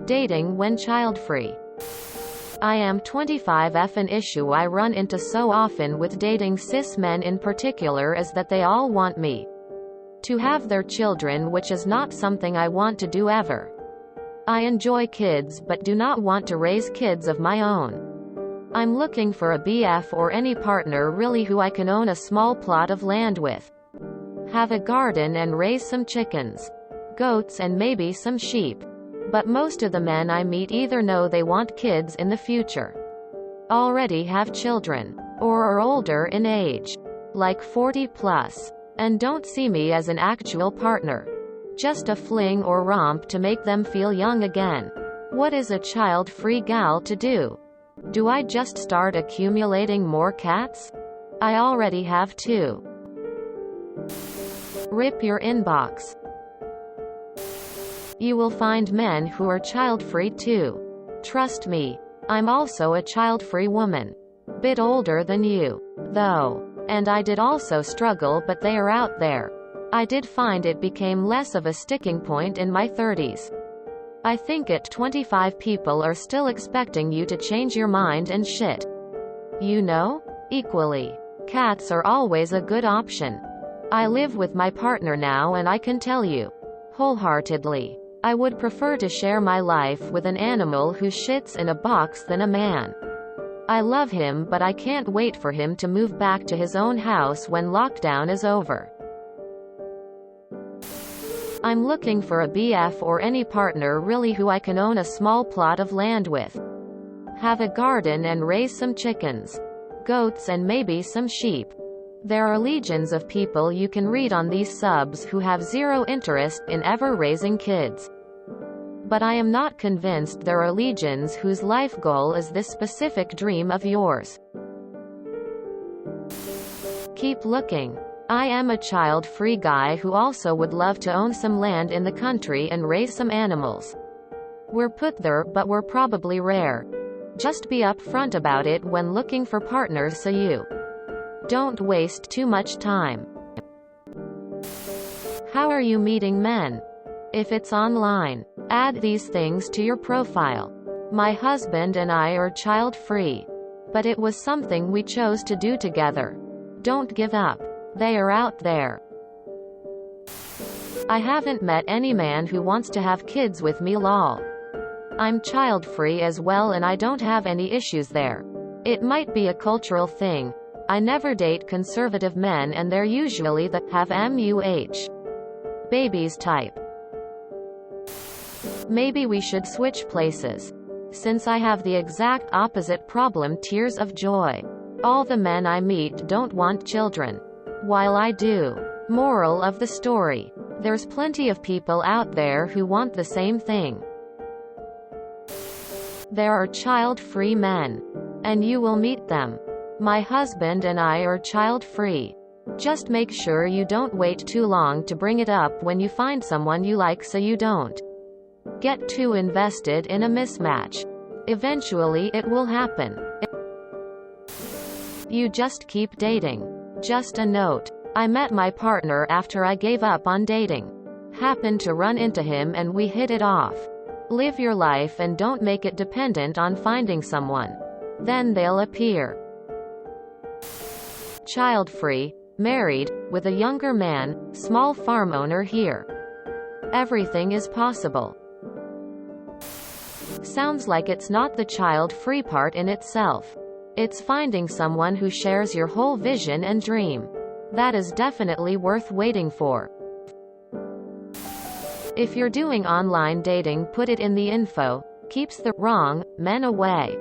Dating when child-free. I am 25. An issue I run into so often with dating cis men in particular is that they all want me to have their children, which is not something I want to do ever. I enjoy kids but do not want to raise kids of my own. I'm looking for a BF or any partner really who I can own a small plot of land with, have a garden and raise some chickens, goats and maybe some sheep. But most of the men I meet either know they want kids in the future, already have children, or are older in age, like 40 plus, and don't see me as an actual partner. Just a fling or romp to make them feel young again. What is a child-free gal to do? Do I just start accumulating more cats? I already have 2. Rip your inbox. You will find men who are child-free too. Trust me. I'm also a child-free woman. Bit older than you, though. And I did also struggle, but they are out there. I did find it became less of a sticking point in my 30s. I think at 25 people are still expecting you to change your mind and shit. You know? Equally. Cats are always a good option. I live with my partner now and I can tell you, wholeheartedly, I would prefer to share my life with an animal who shits in a box than a man. I love him but I can't wait for him to move back to his own house when lockdown is over. I'm looking for a BF or any partner really who I can own a small plot of land with, have a garden and raise some chickens, goats and maybe some sheep. There are legions of people you can read on these subs who have zero interest in ever raising kids. But I am not convinced there are legions whose life goal is this specific dream of yours. Keep looking. I am a child-free guy who also would love to own some land in the country and raise some animals. We're put there, but we're probably rare. Just be upfront about it when looking for partners so you don't waste too much time. How are you meeting men? If it's online, add these things to your profile. My husband and I are child-free, but it was something we chose to do together. Don't give up. They are out there. I haven't met any man who wants to have kids with me, lol. I'm child-free as well and I don't have any issues there. It might be a cultural thing. I never date conservative men and they're usually the have MUH babies type. Maybe we should switch places. Since I have the exact opposite problem, tears of joy. All the men I meet don't want children, while I do. Moral of the story. There's plenty of people out there who want the same thing. There are child-free men, and you will meet them. My husband and I are child-free. Just make sure you don't wait too long to bring it up when you find someone you like so you don't get too invested in a mismatch. Eventually it will happen. You just keep dating. Just a note. I met my partner after I gave up on dating. Happened to run into him and we hit it off. Live your life and don't make it dependent on finding someone. Then they'll appear. Child-free, married, with a younger man, small farm owner here. Everything is possible. Sounds like it's not the child-free part in itself. It's finding someone who shares your whole vision and dream. That is definitely worth waiting for. If you're doing online dating, put it in the info. Keeps the wrong men away.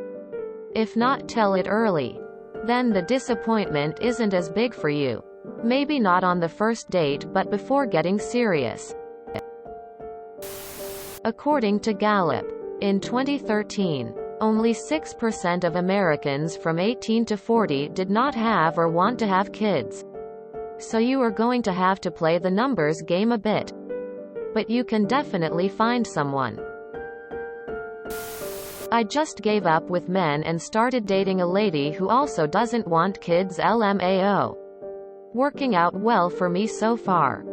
If not, tell it early. Then the disappointment isn't as big for you. Maybe not on the first date, but before getting serious. According to Gallup, in 2013, only 6% of Americans from 18 to 40 did not have or want to have kids. So you are going to have to play the numbers game a bit. But you can definitely find someone. I just gave up with men and started dating a lady who also doesn't want kids, LMAO. Working out well for me so far.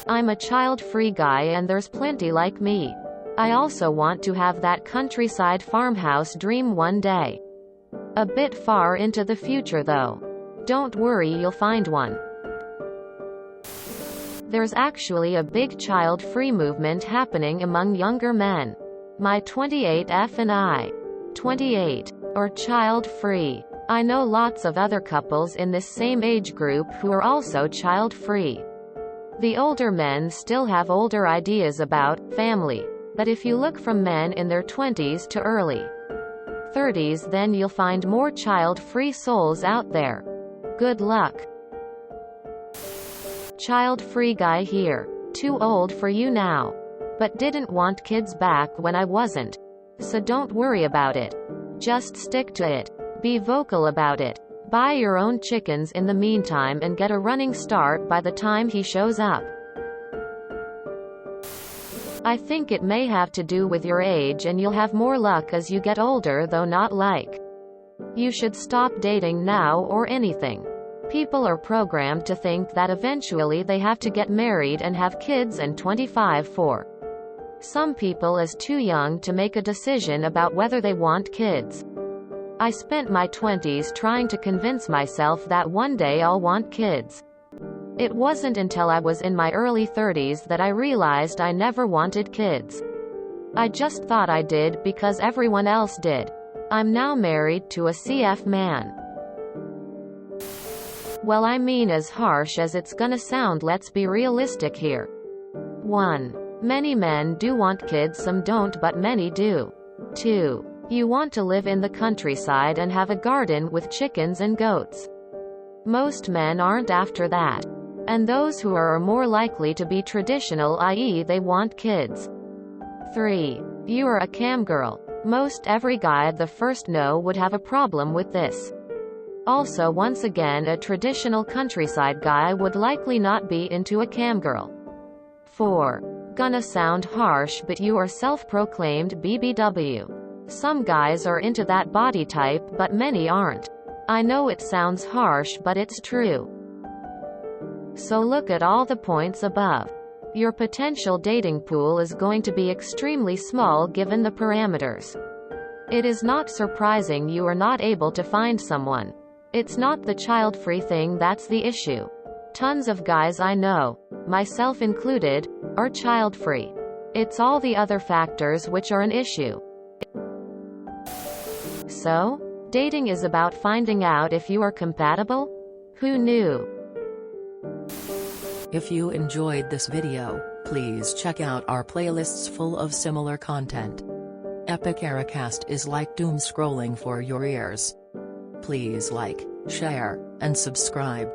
I'm a child-free guy and there's plenty like me. I also want to have that countryside farmhouse dream one day. A bit far into the future though. Don't worry, you'll find one. There's actually a big child-free movement happening among younger men. My 28F and I. 28. Or child-free. I know lots of other couples in this same age group who are also child-free. The older men still have older ideas about family. But if you look from men in their 20s to early 30s, then you'll find more child-free souls out there. Good luck. Child-free guy here. Too old for you now. But didn't want kids back when I wasn't. So don't worry about it. Just stick to it. Be vocal about it. Buy your own chickens in the meantime and get a running start by the time he shows up. I think it may have to do with your age, and you'll have more luck as you get older, though not like you should stop dating now or anything. People are programmed to think that eventually they have to get married and have kids, and 25 for some people is too young to make a decision about whether they want kids. I spent my 20s trying to convince myself that one day I'll want kids. It wasn't until I was in my early 30s that I realized I never wanted kids. I just thought I did because everyone else did. I'm now married to a CF man. Well, I mean, as harsh as it's gonna sound, let's be realistic here. 1. Many men do want kids, some don't, but many do. 2. You want to live in the countryside and have a garden with chickens and goats. Most men aren't after that. And those who are more likely to be traditional, i.e. they want kids. 3. You are a cam girl. Most every guy the first know would have a problem with this. Also, once again, a traditional countryside guy would likely not be into a cam girl. 4. Gonna sound harsh, but you are self-proclaimed BBW. Some guys are into that body type, but many aren't. I know it sounds harsh, but it's true. So look at all the points above. Your potential dating pool is going to be extremely small given the parameters. It is not surprising you are not able to find someone. It's not the child-free thing that's the issue. Tons of guys I know, myself included, are child-free. It's all the other factors which are an issue. So, dating is about finding out if you are compatible? Who knew? If you enjoyed this video, please check out our playlists full of similar content. Epic Ericast is like doom scrolling for your ears. Please like, share, and subscribe.